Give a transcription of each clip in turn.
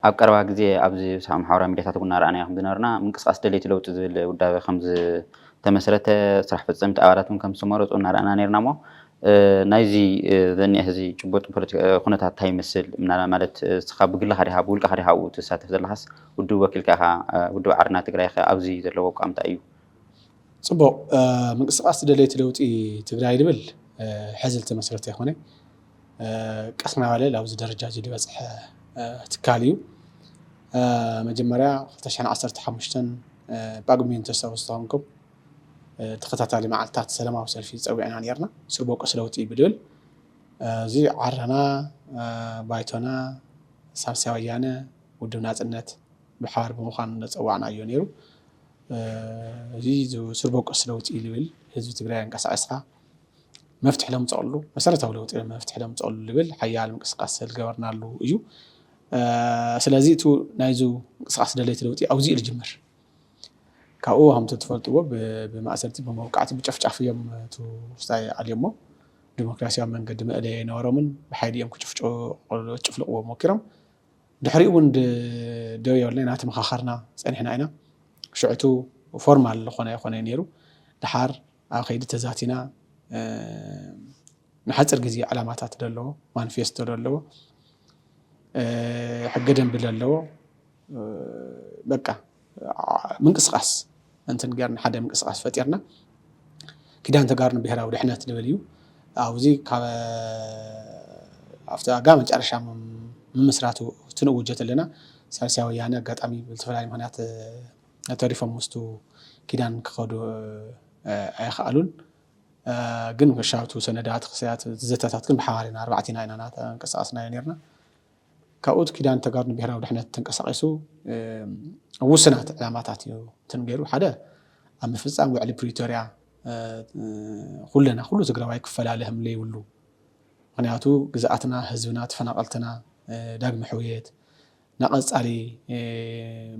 ኣብ ቀረባ ግዜ ኣብዚ ማሕበራዊ ሚድያታት እውን እናረኣናዮ ዝነበርና ምንቅስቃስ ደለይቲ ለውጢ ዝብል ውዳበ ከምዚ ተመስረተ ስራሕ ፈፀምቲ ኣባላት እውን ከም ዝተመረፁ እናረኣና ነርና እሞ ናይዚ ዘኒአ ሕዚ ጭቡጥ ኩነታት እንታይ ይመስል ማለት እስኻ ብግልኻ ዲኻ ብውልቅኻ ዲኻ ኣብኡ ትሳተፍ ዘለኻስ ውድብ ወኪልካ ኢኻ ውድብ ዓርና ትግራይ ኸ ኣብዚ ዘለዎ ኣቋም እንታይ እዩ? ፅቡቅ ምንቅስቃስ ደለይቲ ለውጢ ትግራይ ዝብል ሕዚ ዝተመስረተ ይኮነ ቀስ እናበለ ኣብዚ ደረጃ እዚ ዝበፅሐ ትካል እዩ መጀመርያ 2015 ጳጉሜን ተስታውስኩም ተኸታታሊ መዓልትታት ሰላማዊ ሰልፊ ፀዊዕና ነርና ስርቦ ቀስ ለውጢ ብድብል እዚ ዓረና ባይቶና ሳልሳይ ወያነ ውድብ ናፅነት ብሓባር ብምዃን ዘፀዋዕናዮ ነይሩ እዚ ስርቦ ቀስ ለውጢ ዝብል ህዝቢ ትግራይ እንቀሳቀስካ መፍትሕ ለምፅኣሉ መሰረታዊ ለውጢ መፍትሕ ለምፅኣሉ ዝብል ሓያል ምንቅስቃስ ዝገበርናሉ እዩ ስለዚ እቲ ናይዙ ምንቅስቃስ ደለይቲ ለውጢ ኣብዚ እዩ ዝጅመር ካብኡ ከምቲ ትፈልጥዎ ብማእሰርቲ ብመውቃዕቲ ብጨፍጫፍ እዮም እቲ ውሽጣይ ኣልዮሞ ዲሞክራሲያዊ መንገዲ መእለየ ይነበሮምን ብሓይሊ እዮም ክጭፍልቅዎ ሞኪሮም ድሕሪኡ እውን ደው የብልና ኢና ተመኻኸርና ፀኒሕና ኢና ሽዕቱ ፎርማል ዝኾነ ነይሩ ድሓር ኣብ ከይዲ ተዛቲና ንሓፅር ግዜ ዕላማታት ዘለዎ ማኒፌስቶ ዘለዎ ሕገ ደንቢ ዘለዎ በቃ ምንቅስቃስ እንትን ጌርና ሓደ ምንቅስቃስ ፈጢርና ኪዳን ተጋሩ ብሄራዊ ድሕነት ዝብል እዩ ኣብዚ ካብ ኣፍቲ ኣጋም መጨረሻ ምምስራቱ ትንውጀት ኣለና ሳልሳይ ወያነ ኣጋጣሚ ብዝተፈላለዩ ምክንያት ተሪፎም ምስቱ ኪዳን ክኸዱ ኣይከኣሉን ግን ከሻውቱ ሰነዳት ክስያት ዘተታት ግን ብሓባር ኢና ኣርባዕቲና ኢና ተንቀሳቀስና ነርና ካብኡ ኪዳን ተጋሩ ብሄራዊ ድሕነት ተንቀሳቂሱ ውስናት ዕላማታት እዩ ትንገሩ ሓደ ኣብ ምፍፃም ውዕሊ ፕሪቶርያ ኩሉ ትግራዋይ ክፈላለህም ለይብሉ ምክንያቱ ግዝኣትና ህዝብና ተፈናቀልትና ዳግመ ሕውየት ናቐፃሊ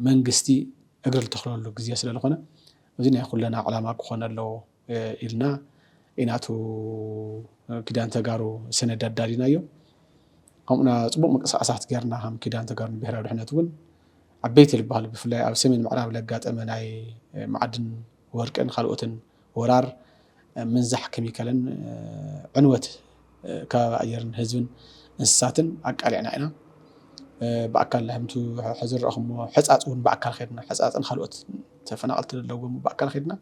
መንግስቲ እግሪ ልተኽለሉ ግዜ ስለ ዝኾነ እዚ ናይ ኩለና ዕላማ ክኾን ኣለዎ ኢልና ኢናቱ ኪዳን ተጋሩ ሰነድ ኣዳሊናዮ ከምኡና ፅቡቅ ምንቅስቃሳት ጌርና ከም ኪዳን ተጋሩ ብሄራዊ ድሕነት እውን ዓበይቲ ዝበሃሉ ብፍላይ ኣብ ሰሜን ምዕራብ ለጋጠመ ናይ ማዕድን ወርቅን ካልኦትን ወራር ምንዛሕ ኬሚካልን ዕንወት ከባቢ ኣየርን ህዝብን እንስሳትን ኣቃሊዕና ኢና ብኣካል ሕምቱ ሕዚ ረእኹሞ ሕፃፅ እውን ብኣካል ኸድና ሕፃፅን ካልኦት ተፈናቀልቲ ዘለዎም ብኣካል ኸድና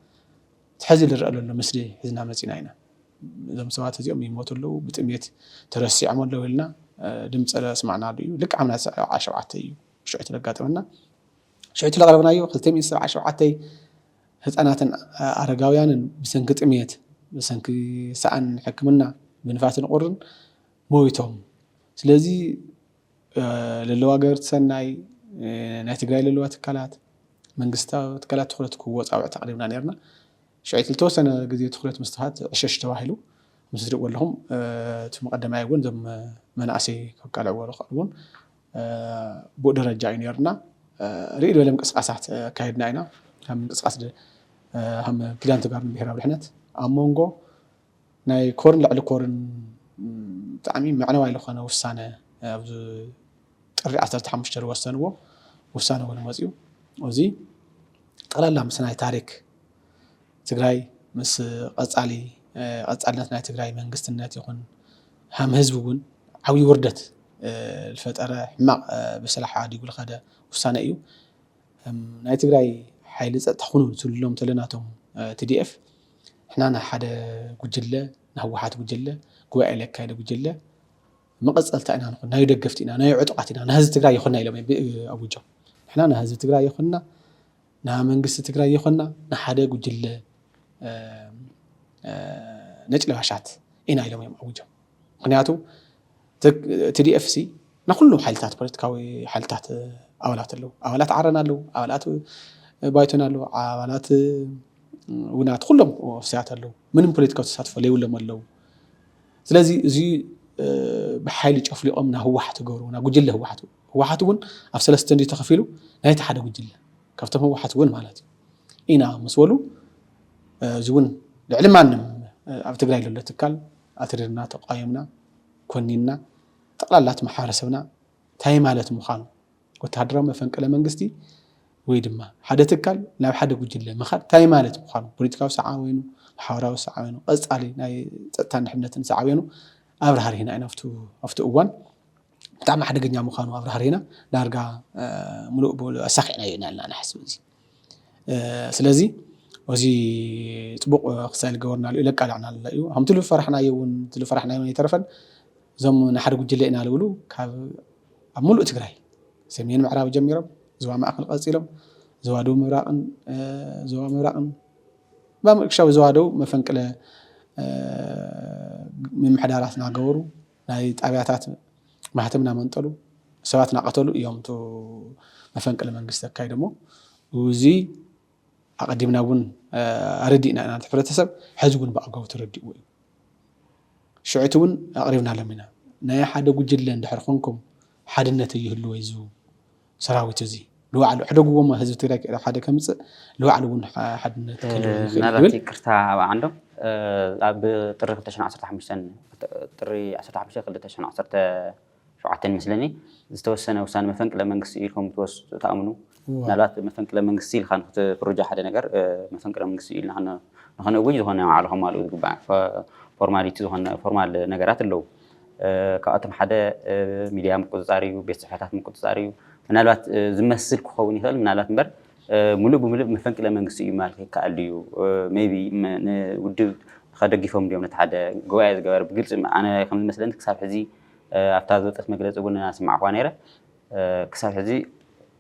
ትሕዚ ዝረአ ዘሎ ምስሊ ሒዝና መፂና ኢና እዞም ሰባት እዚኦም ይሞቱ ኣለዉ ብጥሜት ተረሲዖም ኣለዉ ኢልና ድምፀ ስማዕናሉ እዩ ልክዕ ዓምና 17 እዩ ሽዑት ለጋጠመና ሽዑት ለቕረብናዮ 277 ህፃናትን ኣረጋውያንን ብሰንኪ ጥሜት ብሰንኪ ሰኣን ሕክምና ብንፋስን ቁርን ሞይቶም ስለዚ ለለዋ ገበርቲ ሰናይ ናይ ትግራይ ለለዋ ትካላት መንግስታዊ ትካላት ትኩረት ክወፁ ኣውዕቲ ተቐዲምና ነርና ሽዑት ዝተወሰነ ግዜ ትኩረት ምስትፋት ዕሸሽ ተባሂሉ ምስ ትሪእዎ ኣለኹም እቲ መቀዳማይ እውን ዞም መናእሰይ ከቃልዕዎ ዝኽእሉ እውን ብኡ ደረጃ እዩ ነርና ርኢ ዝበለ ምንቅስቃሳት ካይድና ኢና ከም ምንቅስቃስ ከም ኪዳን ተጋሩ ብሄራዊ ድሕነት ኣብ መንጎ ናይ ኮርን ልዕሊ ኮርን ብጣዕሚ መዕነዋይ ዝኾነ ውሳነ ኣብዚ ጥሪ 15 ዝወሰንዎ ውሳነ እውን መፅኡ እዚ ጠቕላላ ምስ ናይ ታሪክ ትግራይ ምስ ቀፃልነት ናይ ትግራይ መንግስትነት ይኹን ሃም ህዝቢ እውን ዓብይ ውርደት ዝፈጠረ ሕማቕ ብስላሕ ዓዲጉ ዝኸደ ውሳነ እዩ ናይ ትግራይ ሓይሊ ፀጥታ ኩኑ ዝብሎም ተለናቶም TDF ሕና ናይ ሓደ ጉጅለ ናህወሓት ጉጅለ ጉባኤ ለካየደ ጉጅለ መቐፀልታ ኢና ንኹን ናይ ደገፍቲ ኢና ናይ ዕጡቃት ኢና ንህዝቢ ትግራይ ይኹንና ኢሎም ኣውጆም ሕና ናይ ህዝቢ ትግራይ ይኹንና ናይ መንግስቲ ትግራይ ይኹንና ንሓደ ጉጅለ ነጭ ለባሻት ኢና ኢሎም እዮም ኣውጆም ምክንያቱ TDF ሲ ንኩሉ ሓይልታት ፖለቲካዊ ሓይልታት ኣባላት ኣለዉ ኣባላት ዓረና ኣለዉ ኣባላት ባይቶና ኣለዉ ኣባላት ውናት ኩሎም ወፍስያት ኣለዉ ምንም ፖለቲካዊ ተሳትፎ ለይብሎም ኣለዉ ስለዚ እዚ ብሓይሊ ጨፍሊቆም ና ህወሓት ገሩ ና ጉጅለ ህወሓት እውን ኣብ ሰለስተ እንዲ ተኸፊሉ ናይቲ ሓደ ጉጅለ ካብቶም ህወሓት እውን ማለት እዩ ኢና መስወሉ እዚ እውን ልዕሊ ማንም ኣብ ትግራይ ዘሎ ትካል ኣትሪርና ተቃየምና ኮኒና ጠቅላላት ማሕበረሰብና ታይ ማለት ምዃኑ ወታደራዊ መፈንቅለ መንግስቲ ወይ ድማ ሓደ ትካል ናብ ሓደ ጉጅለ ምኻድ ታይ ማለት ምዃኑ ፖለቲካዊ ሰዓ ወይኑ ማሕበራዊ ሰዓ ወይኑ ቀጻሊ ናይ ጸጥታን ድሕነትን ሰዓ ወይኑ ኣብራሃሪና ኢና ኣብቲ እዋን ብጣዕሚ ሓደገኛ ምዃኑ ኣብራሃሪና ዳርጋ ሙሉእ ብሙሉእ ኣሳኺዕና ኢና ኢልና ንሓስብ እዚ ስለዚ እዚ ጥቡቕ ክሳይል ገበርና እዩ ለቃልዕና ኣሎ እዩ ከምቲ ፈራሕናዮ እውን ፈራሕናዮ ይተረፈን እዞም ንሓደ ጉጅለ ኢና ልብሉ ካብ ኣብ ሙሉእ ትግራይ ሰሜን ምዕራብ ጀሚሮም ዞባ ማእከል ቀፂሎም ዞባ ደቡብ ምብራቅን ብምእክሻው ዞባ ደቡብ መፈንቅለ ምምሕዳራት ናገበሩ ናይ ጣብያታት ማህተምና መንጠሉ ሰባት ናቀተሉ እዮም ቶ መፈንቅለ መንግስቲ ኣካይደሞ እዚ ኣቀዲምና እውን ኣረዲእና ኢና ሕብረተሰብ ሕዚ እውን ብኣግባቡ ተረዲእዎ እዩ ሽዑት እውን ኣቅሪብና ኣሎም ኢና ናይ ሓደ ጉጅለ እንድሕር ኮንኩም ሓድነት ይህልዎ እዩ ሰራዊት እዚ ልዋዕሉ ሕደግዎም ህዝቢ ትግራይ ሓደ ከምፅእ ልዋዕሉ እውን ሓድነት ናላት ይቅርታ ዓንዶም ኣብ ጥሪ 2015 ጥሪ 15 2017 ምስለኒ ዝተወሰነ ውሳነ መፈንቅለ መንግስቲ ኢልኩም ተኣምኑ ናላት መፈንቅለ መንግስቲ ኢልካ ክትፍርጃ ሓደ ነገር መፈንቅለ መንግስቲ ኢልና ንኽነውጅ ዝኾነ ባዕልኩም ኣልኡ ዝግባእ ፎርማሊቲ ዝኾነ ፎርማል ነገራት ኣለዉ ካብኣቶም ሓደ ሚድያ ምቁፅፃር እዩ ቤት ፅሕፈታት ምቁፅፃር እዩ ምናልባት ዝመስል ክኸውን ይኽእል ምናልባት እምበር ሙሉእ ብሙሉእ መፈንቅለ መንግስቲ እዩ ማለት ይከኣል እዩ ሜቢ ንውድብ ከደጊፎም ድዮም ነቲ ሓደ ጉባኤ ዝገበረ ብግልፂ ኣነ ከም ዝመስለኒ ክሳብ ሕዚ ኣብታ ዝወፀት መግለፂ እውን ናስማዕ እኳ ነይረ ክሳብ ሕዚ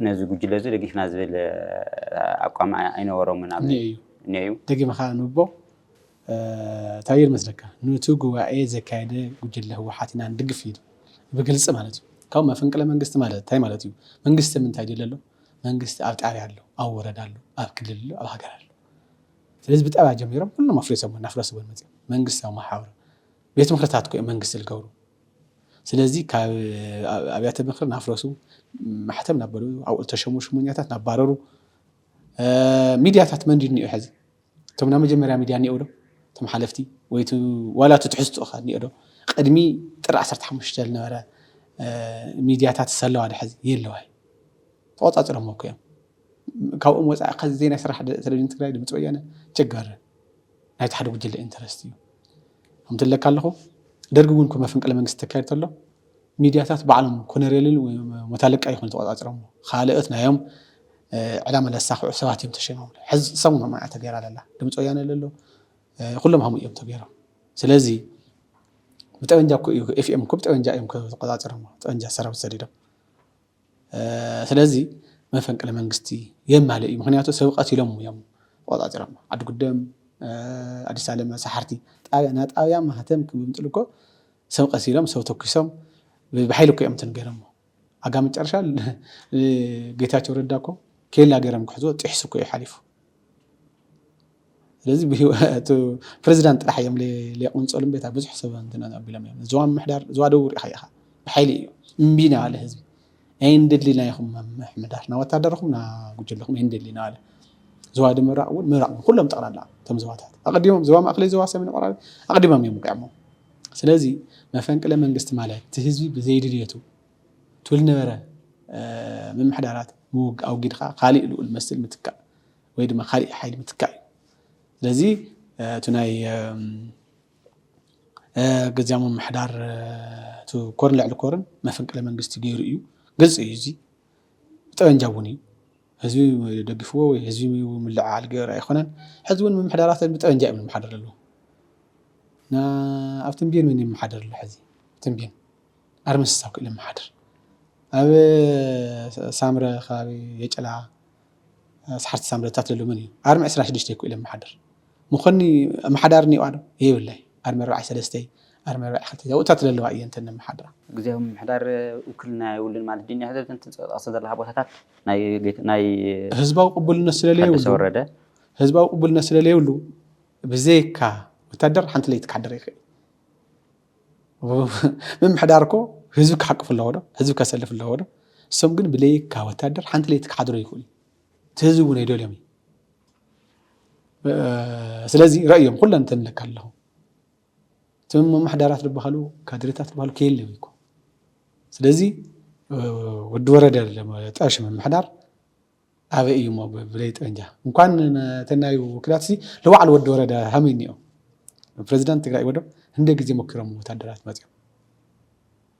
ነዚ ጉጅለ እዚ ደጊፍና ዝብል ኣቋም ኣይነበሮምን ኣብ እኒአዩ ደጊምካ ንቦ ታይር መስለካ ነቲ ጉባኤ ዘካየደ ጉጅለ ህወሓት ኢና ንድግፍ ኢሉ ብግልፂ ማለት እዩ ካብ መፈንቅለ መንግስቲ ማለት እንታይ ማለት እዩ መንግስቲ ምንታይ ድል ኣሎ መንግስቲ ኣብ ጣብያ ኣሎ ኣብ ወረዳ ኣሎ ኣብ ክልል ኣሎ ኣብ ሃገር ኣሎ ስለዚ ብጣብያ ጀሚሮም ኩሎም ኣፍሪሶም ናፍረስዎም መፅኦም መንግስታዊ ማሕበር ቤት ምክርታት ኮ መንግስቲ ዝገብሩ ስለዚ ካብ ኣብያተ ምክር ናፍረሱ ማሕተም ናበሉ ኣብኡ ተሸሙ ሽሙኛታት ናባረሩ ሚድያታት መንዲ ንዩ ሕዚ እቶም ናብ መጀመርያ ሚድያ ንየውዶ እቶም ሓለፍቲ ወይቱ ዋላ ትሕዝቱ ኸኒዮ ዶ ቅድሚ ጥሪ 15 ዝነበረ ሚድያታት ሰለዋ ድሕዚ የለዋይ ተቆፃፅሮም እኮ እዮም ካብኦም ወፃኢ ከዚ ዜና ስራሕ ቴሌቪዥን ትግራይ ድምፂ ወያነ ቸገረ ናይቲ ሓደ ጉጅለ ኢንተረስት እዩ ከምትለካ ኣለኹ ደርጊ እውን መፈንቅለ መንግስቲ ተካይድ ተሎ ሚድያታት ባዕሎም ኮነሬልን ወይ መታለቃ ይኹን ተቆፃፅሮም ካልኦት ናዮም ዕላማ ለሳኽዑ ሰባት እዮም ተሸሞም ሕዚ ሰሙኖም ማዕተ ገይራ ኣላ ድምፂ ወያነ ለሎ ኩሎም ሃሙ እዮም ተገይሮም ስለዚ ብጠበንጃ እኮ እዩ ኤፍኤም እኮ ብጠበንጃ እዮም ተቆፃፅሮም ጠበንጃ ሰራዊት ሰዲዶም ስለዚ መፈንቅለ መንግስቲ የማለ እዩ ምክንያቱ ሰብ ቀቲሎም እዮም ተቆፃፅሮም ዓዲ ጉደም ኣዲስ ኣለም ሰሓርቲ ጣብያ ማህተም ክምጥልኮ ሰብ ቀሲሎም ሰብ ተኪሶም ብሓይሊ እኮ እዮም ተንገይሮም ኣጋ መጨረሻ ጌታቸው ረዳ እኮ ኬላ ገይሮም ክሕዝዎ ጥሕሱ እኮ እዩ ሓሊፉ ስለዚ ፕሬዚዳንት ጥራሕ እዮም ለይቁንፀሉም ቤታ ብዙሕ ሰብ እንትና ኣቢሎም እዮም ዞባ ምሕዳር ዞባ ደቡብ ሪኢኻ ኢኻ ብሓይሊ እዩ እምቢና ኣለ ህዝቢ ኣይንደሊና ኢኹም ምሕዳር ና ወታደርኩም ና ጉጅለኩም ኣይንደሊና ኣለ ዞባ ምብራቅ እውን ምብራቅ ኩሎም ጠቕላላ እቶም ዞባታት ኣቀዲሞም ዞባ ማእከለይ ዞባ ሰሜን ቆራሪ ኣቀዲሞም እዮም ውቂዖሞም ስለዚ መፈንቅለ መንግስቲ ማለት እቲ ህዝቢ ብዘይድልየቱ ትብል ነበረ ምምሕዳራት ኣውጊድካ ካሊእ ልኡል መስል ምትካእ ወይ ድማ ካሊእ ሓይሊ ምትካእ እዩ ስለዚ እቲ ናይ ገዚያሙ ምምሕዳር ኮርን ልዕሊ ኮርን መፈንቅለ መንግስቲ ገይሩ እዩ ግልፂ እዩ እዚ ጠበንጃ እውን እዩ ህዝቢ ደግፍዎ ወይ ህዝቢ ምልዓል ገይሩ ኣይኮነን ሕዚ እውን ምምሕዳራት ብጠበንጃ እዮም ንምሓደር ኣለዎ ኣብ ትንቢን ምን ይመሓደር ኣሎ ሕዚ ትንቢን ኣርምስሳው ክኢሉ ይመሓደር ኣብ ሳምረ ከባቢ የጨላ ሰሓርቲ ሳምረታት ዘሎ ምን እዩ ኣርሚ 26 ክኢሉ ይመሓደር ምኾኒ መሓዳር ኒዋዶ ይብላይ ኣርሚ 43 ኣርሚ 42 ያውታት ዘለዋ እየ እንተ ንምሓደር ግዚያዊ ምሕዳር ውክልና ይውልን ማለት ድኛ ሕዚ ተንቀሳቀሰ ዘለካ ቦታታት ናይ ህዝባዊ ቅቡልነት ስለለየብሉ ተወረደ ህዝባዊ ቅቡልነት ስለለየብሉ ብዘይካ ወታደር ሓንቲ ለይቲ ክሓደር ይኽእል ምምሕዳር እኮ ህዝቢ ክሓቅፍ ኣለዎ ዶ ህዝቢ ከሰልፍ ኣለዎ ዶ እሶም ግን ብለይካ ወታደር ሓንቲ ለይቲ ክሓድሮ ይኽእል እቲ ህዝቢ እውን ኣይደልዮም እዩ ስለዚ ረእዮም ኩለን ተንለካ ኣለኹ እቶም መማሕዳራት ዝበሃሉ ካድሬታት ዝበሃሉ ከየለው ይኮ ስለዚ ወዲ ወረደ ለመጣሽ ምምሕዳር أبي يوم بليت أنجا وكان تنايو كلاسي لو على ود ورا ده همينيو البريزيدنت تقرأ يودو هندق زي مكرم وتدرات مزيو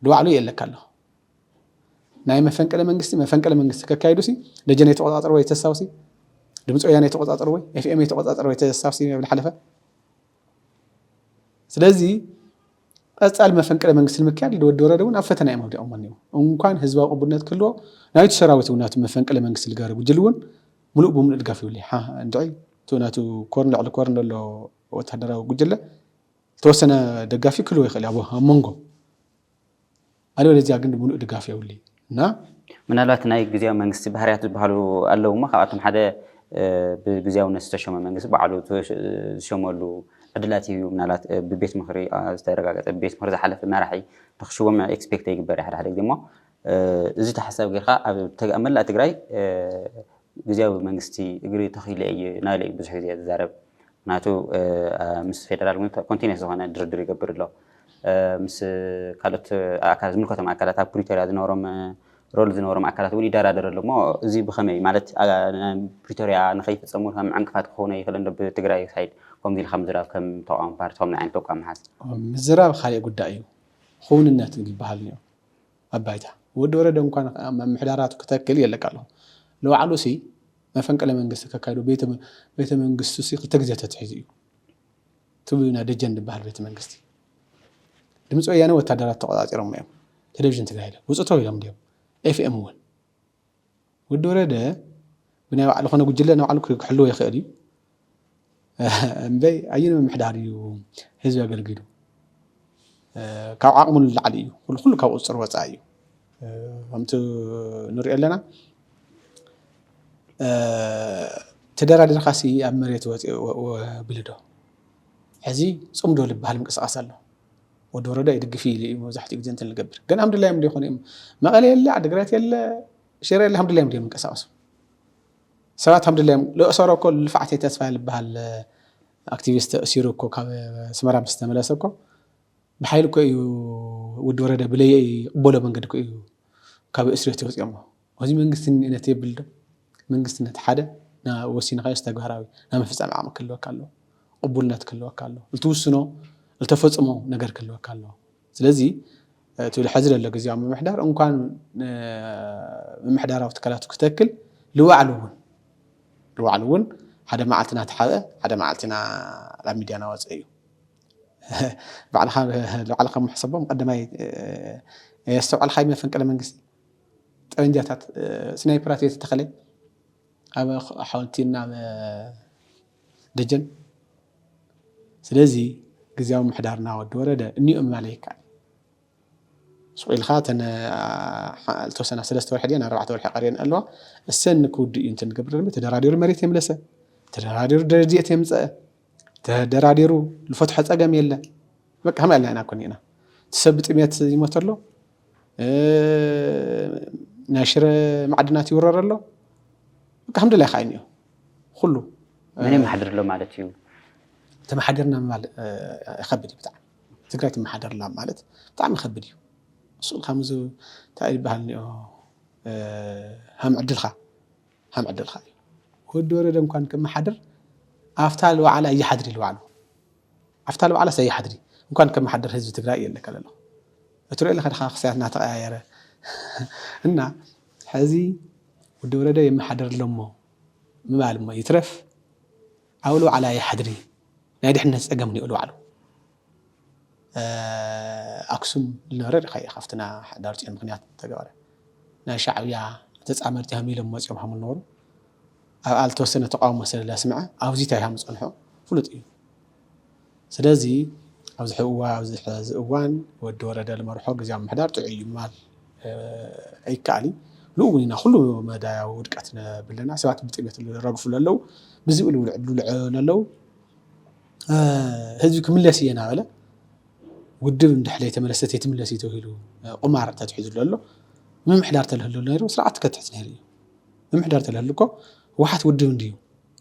لو على يلا كله نايم فنك على منجس ككايدوسي لجنة تقاطر ويا تساوسي دمت أيانة تقاطر ويا FM تقاطر ويا تساوسي بالحلفة سلازي أسأل ما فنك على منجس المكان اللي ود ورا ده ونفتنا يوم بدي أمانيو وكان حزب أبونات كله نايت شراوت ونات ما فنك على منجس الجارب وجلون ملوك بوم الإدقاف يولي ها ندعي توناتو كورن على كورن لو وتحضر وجلة توسنا دقافي كله يخلي أبوها مونجو أنا ولا جاكن بوم الإدقاف يولي نا من الوقت ناي جزيا منجس بحريات بحلو قالوا ما خاطم حدا بجزيا ونستشم منجس بعلو شمولو أدلاتي من الوقت ببيت مخري استيرجع ببيت مخري حلف ما راح تخشوا مع إكسبكت يقبل حدا حدا قديمه إذا تحسب غيرها تأمل لا تجري جزاو منجستي يجري تخيل أي نالي بزحية زي الزرب ناتو مس فيدرال وين كونتينيس هنا دردري قبل له مس كالت أكاد ملكة مع كالت بريتوريا ذنورم رول ذنورم أكادت ولي دار له ما زي بخمي مالت بريتوريا نخيف تصممها مع عنك فات خونة يخلنا بتجري سعيد قم ذي الخمس زراف كم طعام بارتهم عن توقع محاس الزراف خالي قد دايو خون الناس بحالنا أبايتها ودورة دم كان محدارات كتاكل يلا قالوا لو علوسي ما فنك على منجس كايدو بيت منجس سي تجزيه تحيزيو تبينا دجن بحال بيت منجستي دمص ويانا وتادرات تقاطيرهم يم تلفزيون تغايله وصتو يلم ديو FM 1 ودورة ده بنا على خنا غجله نوع على كحلو يخالي امبي اينا محداريو حزب يغلغلو كاو عقمن العليو كل كاو صر وصايو همت نري لنا تدرادر خاصي امريت وبلدو حزي صمدو لبحال منقسقاس الله ودورده يدغفي لي مزحتي جنت نغبر كان الحمد لله مدي خوني مقالي يلا عدغرات يلا شير يلا الحمد لله مدي منقسقاس سبات الحمد لله لو اسرو كل فعتي تسفا لبحال اكتيفيست سيروكو سمرا مستملسكو بحيلكو ودورده بلاي قبوله منقدكو كاب اسرته وصيامو وزي منغستن انته يبلد منغستن حدا نا وسينا خايس تغهراوي نا مفصام عام كله كالو قبولنات كله كالو التوسنو التفصمو ነገር كله كالو ስለዚህ تقول حزر له غزيا ممحدار ان كان ممحداراو تكلاتو كتكل لوعلون حدا معلتنا تحقق حدا معلتنا لا ميديانا وصيو بعد على خم حسبهم قدماي يستوعب الخيمه فنقل منغستي طنجاتات سنايبرات يتخلي ابا حاولتينا دجن سلازي غزياو محدارنا ود ورده اني ماليكا سؤال خاتن التوسنا 3 ور حدينا 4 ور حقرين قالوا السن كود انت نقبر تدرادير مريت يملسه تدرادير درجيت يمصه تدراديرو الفتح صقم يله بقى هم انا كونينا تثبت ميت يموتلو ناشر معدنات يورر له الحمد لله خاينيو كله من محضر له مالتيو تمحضرنا مال يخبدي بتاع تقرأت محضر لا مالت طعم يخبدي اصل خمس تعرف بهالنيو هم عدل خا ودور دم كان كم حضر افتال وعلى اي حدري الوعلو افتال وعلى سي حدري كان كم حضر حزب تقرأ يلك له ترى لك خاصياتنا تغيره እና حزي ودورده يمحضر لمو مبال ما يترف اولو على يحدري نادي حنا صقمني يقولوا علو اكسم لنرد خي خفتنا دارتي مخنيات تغوره نا شعبيا تصامرتي هميلم مصيم حمل نور قال توسنه تقاوم مسل اسمع اوزيتا يهم صنحو فلط اي سلازي اوز حوا اوز حزوان ودورده المرحو غزيا محدار طعي مال اي كالي لوينا كله مدايا ودقتنا بلنا سبات بطيبت رغفوا للو بزي لو للو هذيك ملاسي انا ولا ودب ندحلي تملست يتملسي توهيلو قمار تتحيز له ممحدار تلهلو نيرو سرعت كتحت نيري ممحدار تلهلكو واحد ودب نديو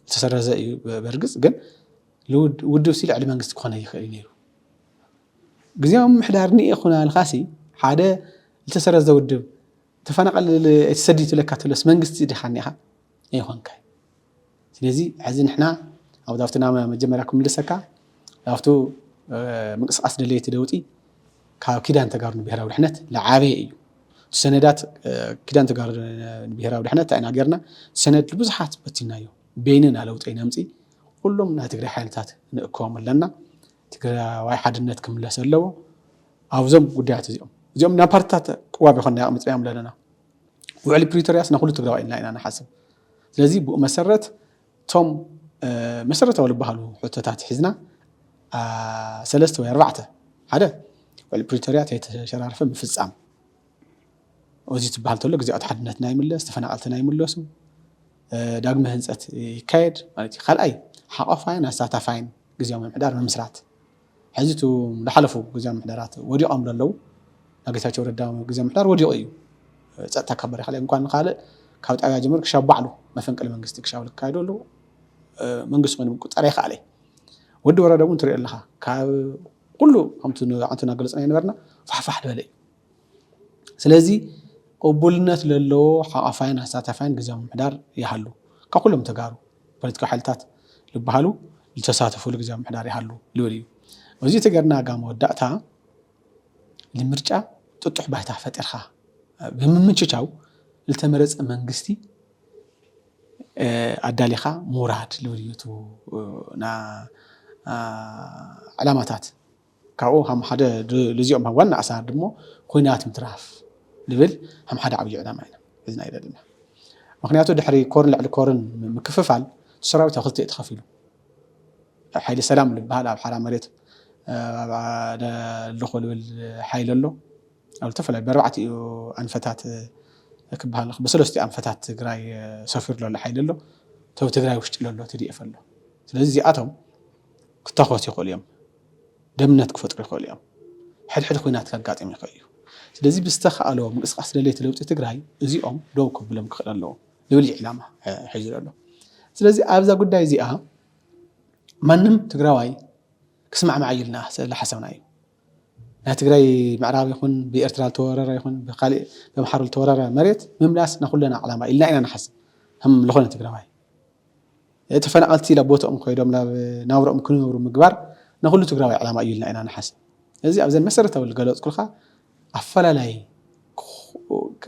تسرز برغص ግን ودب سيل على منغست كونه يخيل نيرو غزيام ممحدارني يخونا الخاسي حدا التسرز ودب تفنقل تسديت لك تلس منجست دي خانيها يهون كاي سلازي عزين إحنا أو دافتنا مجمركم لسكا دافتو مقص أصل اللي تدوتي كيدان تقارن بهراء ولحنت لعابي أيو السندات كيدان تقارن بهراء ولحنت أنا قرنا سند البزحات بتنايو بيننا لو تأينا متي كلهم إنها تقرأ حالتات نقوم لنا تقرأ واحد النت كم لسلوا أو زم قديات زم نبارتات قوابي خلنا يا متريام لنا وعلى بريتورياس نقول تقرأ إن لا أنا حسب لذي بو مسرت توم مسرت أول بحالو حتى حزنا سلسته ويربعته هذا والبريتوريات هيتشرار فم في الزعم وزيت بحالته لك زي أتحدثنا نايملس تفنقلتنا نايملسو داغم هنصت يكايد مالتي خلأي حقفاين اساتفاين غزيوم محدار مسرات حزيتو لحلفو غزيوم محدارات وديو امر لو نغيتاچو رداو غزيوم محدار وديو ايو صتا كبر خلي እንኳን ካለ ካብ ጣብያ ጀመር ክሻባዕሉ መፈንቅለ መንግስት ክሻውል ካይዶሉ መንግስት ምንም ቁጥር ይኻለ ወዲ ወራ ደግሞ ትሪእ ለኻ ካብ ኩሉ አንተና ገለጽና ይነበርና ፋፋህ ደለ ስለዚህ قبولነት ለለው ሓፋይን አሳታፋይን ግዛም ምሕዳር ይሃሉ ከኩሎም ተጋሩ ፖለቲካ ሓልታት ልባሃሉ ልተሳተፉ ግዛም ምሕዳር ይሃሉ ልወልዩ እዚ ተገርና ጋሞ ወዳእታ ለምርጫ ጥጥሕ ባይታ ፈጥርኻ በመምንጭቻው ልተመረጽ መንግስቲ አዳሊኻ ሙራድ ልወልዩቱ ና ዓላማታት ካው هم ሓደ ለዚኦም ዋና አሳር ደሞ ኮይናት ምትራፍ ልብል هم ሓደ ዓብይ ዕላማ ኢና እዝና ይደልና ምክንያቱ ድሕሪ ኮርን ልዕሊ ኮርን ምክፍፋል ሰራዊት ተኽልተ ይተኸፊሉ ሓይሊ ሰላም ልባሃል ኣብ ሓራ መሬት ለኾል ሓይል ኣሎ ኣብ ተፈላይ በርባዕቲ አንፈታት ክባሃል በሰለስተ አንፈታት ትግራይ ሰፊር ሎ ሓይል ኣሎ ተው ትግራይ ውሽጥ ሎ ትዲፍ ኣሎ ስለዚህ ዚኣቶም ክተኸቱ ይኽእሉ እዮም ደምነት ክፈጥሩ ይኽእሉ እዮም ሕድሕድ ኮይናት ከጋጥም ይኽእል እዩ ስለዚህ ብስተኻኣሎ ምንቅስቃስ ለለይቲ ለውጢ ትግራይ እዚኦም ደው ክብሎም ክኽእል ኣለዎ ልብል ዕላማ ሒዙ ኣሎ ስለዚህ ኣብዛ ጉዳይ እዚኣ ማንም ትግራዋይ ክስማዕ ማዕይልና ስለሓሰብና እዩ ናይ ትግራይ ምዕራብ ይኹን ብኤርትራ ተወረረ ይኹን ብኻሊእ በመሓሩ ተወረረ መሬት ምምላስ ናኩለና ዕላማ ኢልና ኢና ንሓስብ هم لخونه ትግራዋይ ተፈናቀልቲ ለቦቶም ኮይዶም ናብሮም ክነብሩ ምግባር ንኹሉ ትግራዋይ ዕላማ እዩ ኢልና ኢና ንሓስብ እዚ ኣብዘን መሰረታዊ ገለጽ ኩልኻ ኣፈላላይ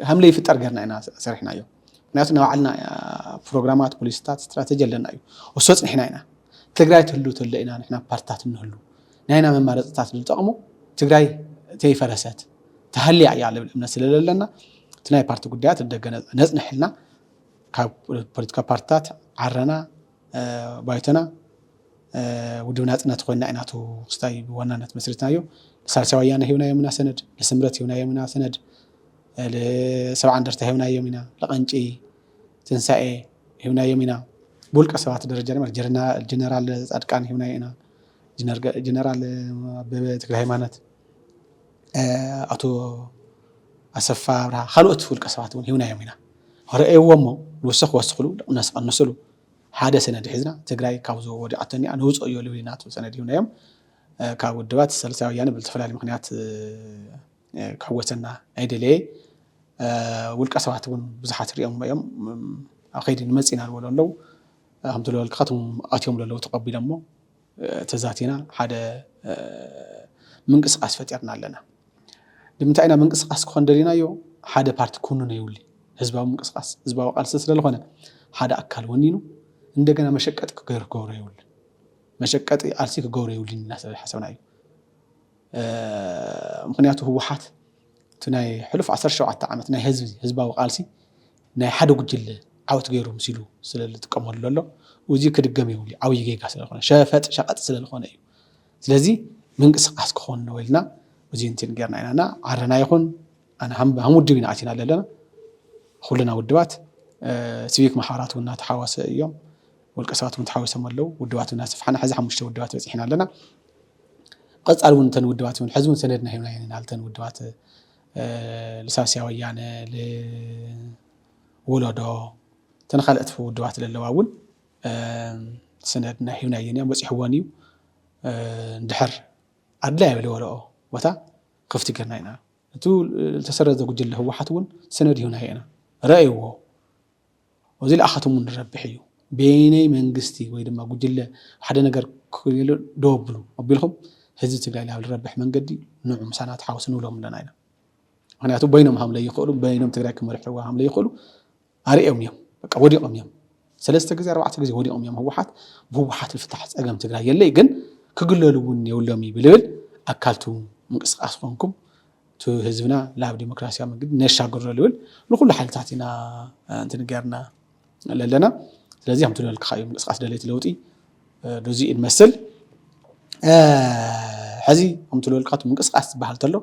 هملي يفطر ገርና ኢና ሰሪሕና እዩ ምክንያቱ ናባዕልና ፕሮግራማት ፖሊሲታት ስትራቴጂ ኣለና እዩ ወሶጽ ንሕና ኢና ትግራይ ትህሉ ተለ ኢና ንሕና ፓርቲታት እንህሉ ናይና መማረጽታት ልጠቕሙ ትግራይ ተይፈረሰት ተህልያ እያ ልብል እምነት ስለለለና ትናይ ፓርቲ ጉዳያት እንደገና ነጽንሕልና ካብ ፖለቲካ ፓርቲታት ዓረና ባይተና ውድብና ጽነት ኮይና ኢናቱ ስታይ በዋናነት መስርትናዮ ሳልሳይ ወያነ ሂውና የምና ሰነድ ለስምረት ሂውና የምና ሰነድ ለሰብዓ እንደርታ ሂውና የምና ለቀንጪ ትንሳኤ ሂውና የምና ቡልቀ ሰባት ደረጃ ማለት ጀነራል ጻድቃን ሂውና የና ጀነራል በትግራይ ሃይማኖት አቶ አሰፋ ብራ خلوت ቡልቀ ሰባት ሂውና የምና ረአይዎሞ ወሰኽ ወስኽሉ ነስ ቀንስሉ ሓደ ሰነድ ሒዝና ትግራይ ካብዞ ወዲዓተኒ አንውጾ እዩ ልብናቱ ሰነድ ሂውና የም ካብ ውድባት ሳልሳይ ወያነ ብልተፈላሊ ምክንያት ካወሰና አይደለይ ውልቀ ሰባት ውን ብዙሓት ሪኦም እዮም አኸይድ ንመጽና ወለለው هم تلول كاتم أتيوم للو تقبل مو تزاتينا هذا منقص أسفتيرنا لنا لما تعينا منقص أس خندرينا يو هذا بارت كوننا يولي حزبه منقص أس حزبه وقال سلسلة لهنا هذا أكل ونينو عندنا مشكلة غير غورة يولي مشكلة أرسيك غورة يولي الناس اللي حسونا يو مقنعته هو حات تناي حلف عصر شو عتعمت تناي حزبه وقال سي ناي حدا وجل عاوت غيرو مسيلو ስለልጥቀመሉ ሎ ወዚ ከድገም ይውሊ ዓውይ ጌጋ ስለሆነ ሸፈጥ ሸቀጥ ስለሆነ እዩ ስለዚህ ምንቅስቃስ ከሆነ ነው ወልና ወዚ እንትን ገርና ኢናና አረና ይኹን አና hamudብና አቲና ለለና ሁሉና ውድባት ሲቪክ ማህበራቱና ተሐዋሰ እዮም ወልቀሳቱን ተሐዋሰም አለው ውድባቱና ስፍሐና ሐዛ ሓሙሽተ ውድባት በጽሕና ለና ቀጻሉን እንተን ውድባቱን ሕዝቡን ሰነድና ሄና ይናልተን ውድባት ለሳሲያ ወያነ ለወለዶ تنخلت في الدوات للواون سندنا هنا ينام بس حوانيو ندحر أدلاه بالوراء وتا خفت كرناينا تو تسرد قجل هو حتون سند هنا هنا رأيه وزي الأخاتهم من ربحيه بيني من قستي وإذا ما قجل حدا نقر كله دوبلو أبيلهم هزت تقول له الربح من قدي نوع مسانات حاوسنوا لهم لنا هنا أنا أتوب بينهم هم لا يقولوا بينهم تقولك مرحوا هم لا يقولوا أريهم يوم بقى وديهم يوم ثلاثة جزء أربعة جزء وديهم يوم هو حات الفتح أجمع تقول يلا جن كقول له لوني ولا مي بلبل أكلتوا مقص أصفنكم تو هزبنا لا ديمقراطية من قد نشاقر لول نقول حال تعطينا أنت نقارنا لنا لازم هم تقول لك خايم مقص أصل دليل لوتي دوزي المثل حزي هم تقول لك قاتم مقص أصل بحالته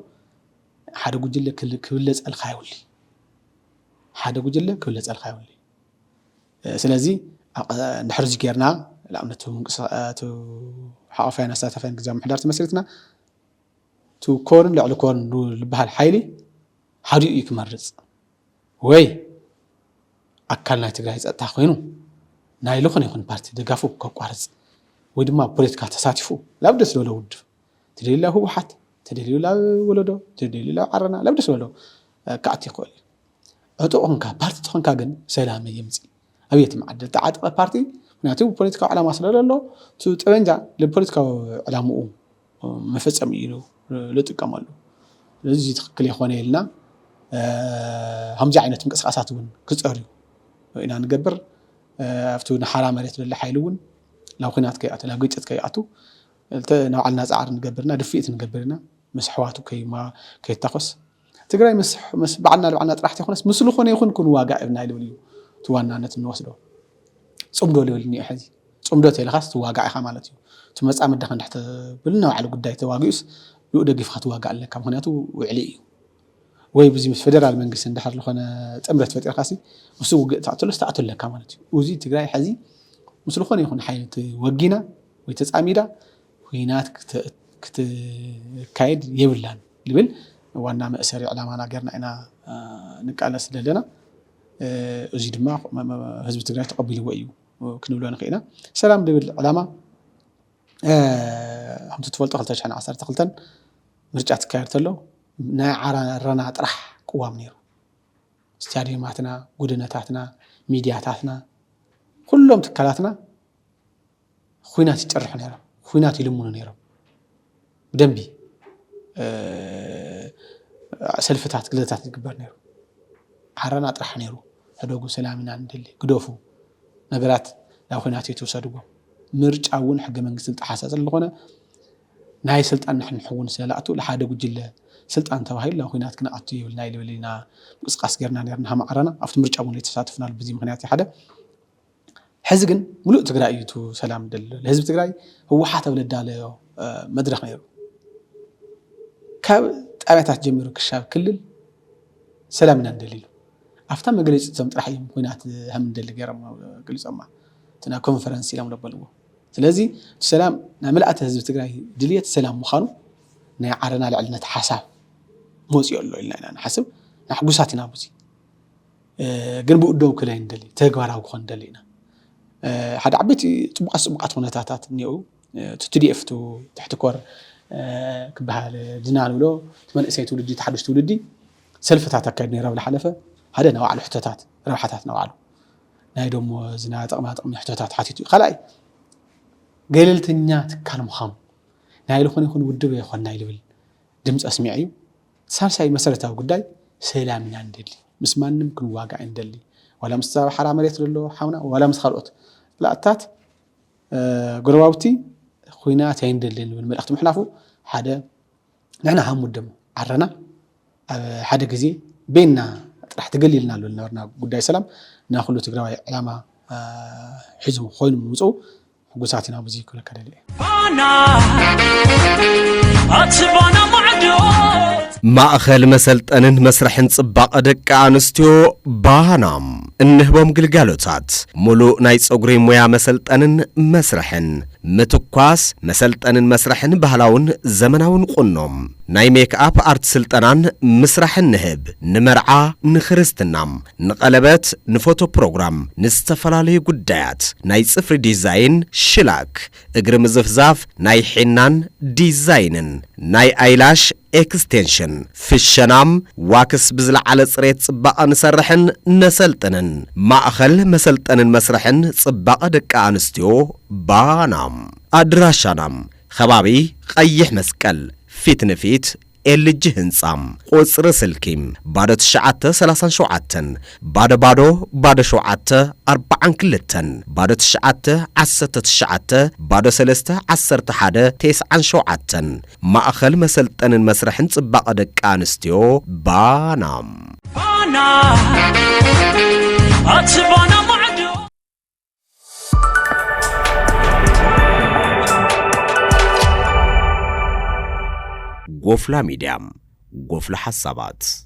حدا قلت لك كل الخاولي حدا قلت لك كل الخاولي سلازي نحرز كيرنا لا أمنتهم تو حافين أساتفين جزام حدارت مسيرتنا تو كورن لعلو كورن بهال حيلي حدو يكمرز وي أكلنا تجهز أتاخينه نايلو خن يكون بارتي دقافو كقارز ودما بوليتيكا تساتفو لا بدس له ود تدليل له هو حت تدليل له ولده تدليل له عرنا لا بدس له كأتي قول أتوقع كا بارتي تكون كاجن سلام يمزي أبيت معدل تعاد بارتي ناتو بوليتيكا على مصر له تو تبنجا للبوليتيكا على مو مفصم يلو لتقمالو لذي تخكل يخونه لنا هم جاينا تنقسقاساتون كصوريو وإنا نقبر افتو نحرا مريت للحيلون لو خنات كياتو لو قيت كياتو نوعلنا زعر نقبرنا دفيت نقبرنا مسحواتو كيما كيتاخس تقراي مس بعنا لو عنا طرحتي خنس مسلو خونه يكون كون واقع ابن ايلوليو توانانت نوسدو صمدو لولني حزي صمدو تيلخاس تواقع خا مالتيو تمصا مدخن تحت بلنا على قداي تواقيس يودغف خات واقع لك مخنياتو وعلي ወይ بزي مس فدرال መንግስት እንደحر لخونه ጥምረት ፈጥር ካሲ እሱ ታጥለስ ታጥለካ ማለት እዩ እዚ ትግራይ حزي مسلو خونه يكون حينت وجينا ወይ ተጻሚዳ ሁይናት ክትካይድ ይብላን ልብል ዋና መእሰሪ ዕላማና ገርና ኢና ንቃለስ ለለና እዚ ድማ ህዝብ ትግራይ ተቀቢልዎ እዩ ክንብሎ ንኽኢና ሰላም ልብል ዕላማ هم تتفلت خلت عشان عصر تخلتن مرجعت كارتلو نا عرنا طرح قوام نيرو ستاديوماتنا غدناتاتنا ميدياتاتنا كلهم تكالاتنا خوينات يطرح نيرو خوينات يلمون نيرو دنبي سلفتات قلتات يقبر نيرو عرنا طرح نيرو هدوغو سلامنا ندلي قدوفو نغرات لا خوينات يتوسدغو مرجعون حق منقسم تحاسس اللغونه ناي سلطان نحن نحون سلاتو لحاده قجله سلطان توهيل لا خوينات كنا اتو يبلنا يلبلينا قسقاس غيرنا نيرنا معرنا افت مرجعون يتساتفنا بزي مخنيات حدا حزقن ملؤ تግራይቱ ሰላም ደል ለህዝብ ትግራይ هو حاته ولداله مدرخ نيرو ካብ ጣብያታት ጀምሮ ክሻብ ክልል ሰላምና እንደልዩ afta መግለጽ ዘም ጥራሕ ይም ኮይናት هم እንደል ገረም ግልጽማ تنا كونفرنس يلام دبلو ስለዚህ ሰላም ናመላእተ ህዝብ ትግራይ ድልየት ሰላም ምኻኑ ናይ ዓረና ልዕልነት ሓሳብ ሞጽዮ ኣሎ ኢልና ንሓስብ ናሕጉሳትና ብዙ ግን ብኡዶው ክላይ እንደሊ ተግባራው ኮን እንደሊና ሓደ ዓበይቲ ጽቡቃት ሁነታታት ኒኡ ትትዲፍቱ ተሕትኮር ክበሃል ድናል ብሎ ተመንእሰይ ትውልዲ ተሓድሽ ትውልዲ ሰልፍታት አካይድ ነይራ ብለሓለፈ ሓደ ናውዓሉ ሕቶታት ረብሓታት ናውዓሉ ናይ ደሞ ዝና ጥቅማጥቅም ሕቶታት ሓቲቱ خلاي ገለልተኛ ትካል ምኻም ናይ ልኾነ ይኹን ውድብ ይኾንና ይብል ድምጽ አስሚዕ እዩ ሳልሳይ መሰረታዊ ጉዳይ ሰላምና እንደሊ ምስ ማንም ክንዋጋዕ እንደሊ ወላ ምስ ሓራ መሬት ዘሎ ሓውና ወላ ምስ ካልኦት ላእታት ጎረባብቲ خوينات እንደልን ብል መልእኽቲ ምሕላፉ ሓደ ንሕና ሃሙደም ዓረና ሓደ ግዜ ቤና ጥራሕ ተገሊልና ኣሎ ነበርና ጉዳይ ሰላም ናخلو ትግራዋይ ዕላማ ሒዙ ኮይኑ ምውፁ حقوساتنا بزي كل كدلي أنا أتبانا معدود ማእኸል መሰልጠንን መስርሕን ጽባቐ ደቂ ኣንስትዮ ባናም እንህቦም ግልጋሎታት ሙሉእ ናይ ጸጉሪ ሙያ መሰልጠንን መስርሕን ምትኳስ መሰልጠንን መስርሕን ባህላውን ዘመናውን ቁኖም ናይ ሜክኣፕ አርት ስልጠናን ምስራሕን ንህብ ንመርዓ ንኽርስትናም ንቀለበት ንፎቶ ፕሮግራም ንዝተፈላለዩ ጉዳያት ናይ ጽፍሪ ዲዛይን ሽላክ እግሪ ምዝፍዛፍ ናይ ሒናን ዲዛይንን ናይ አይላሽ ኤክስቴንሽን ፍሸናም ዋክስ ብዝለዓለ ጽሬት ጽባቐ ንሰርሕን ነሰልጥንን ማእኸል መሰልጠንን መስርሕን ጽባቐ ደቂ ኣንስትዮ ባናም ኣድራሻናም ከባቢ ቀይሕ መስቀል ፊት ንፊት ኤልጂ ህንጻም ቁጽሪ ስልኪም ባዶ 937 ባዶ 742 ባዶ 919 ባዶ 311 ማእኸል መሰልጠንን መስርሕን ጽባቐ ደቂ ኣንስትዮ ባናም ጎፍላ ሚዲያም ጎፍላ ሐሳባት